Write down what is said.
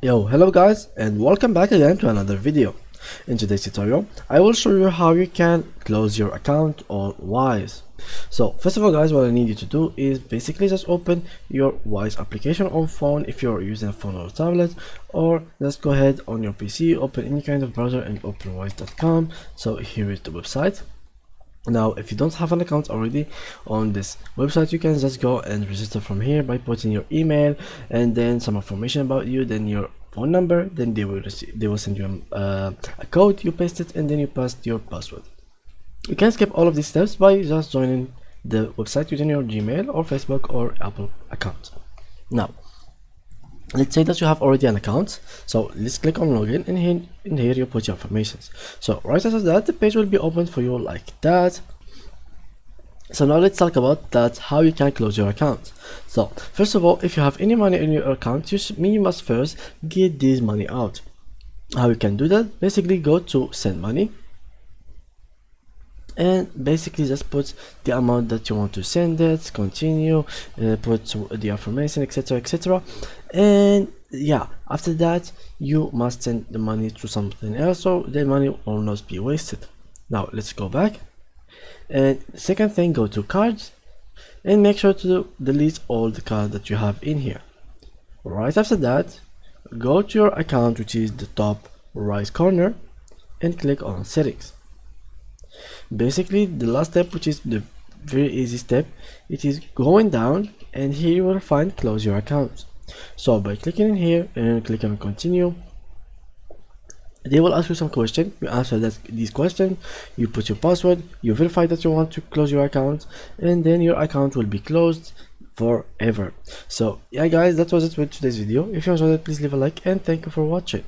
Hello guys, and welcome back again to another video. In today's tutorial, I will show you how you can close your account on Wise. So first of all guys, what I need you to do is basically just open your Wise application on phone if you're using a phone or tablet, or just go ahead on your PC, open any kind of browser and open wise.com. So here is the website. Now if you don't have an account already on this website, you can just go and register from here by putting your email and then some information about you, then your phone number, then they will send you a code, you paste it and then you paste your password. You can skip all of these steps by just joining the website using your Gmail or Facebook or Apple account. Now let's say that you have already an account, so let's click on login, and here you put your information. So right after that, the page will be opened for you like that. So now let's talk about that, how you can close your account. So first of all, if you have any money in your account, you must first get this money out. How you can do that? Basically go to send money and basically just put the amount that you want to send it, continue, put the information, etc, and yeah, after that you must send the money to something else so the money will not be wasted. Now let's go back, and second thing, go to cards and make sure to delete all the cards that you have in here. Right after that, go to your account, which is the top right corner, and click on settings. Basically the last step, which is the very easy step, it is going down, and here you will find close your account. So by clicking in here and click on continue, they will ask you some question. You answer these questions, you put your password, you verify that you want to close your account, and then your account will be closed forever. So yeah guys, that was it with today's video. If you enjoyed it, please leave a like and thank you for watching.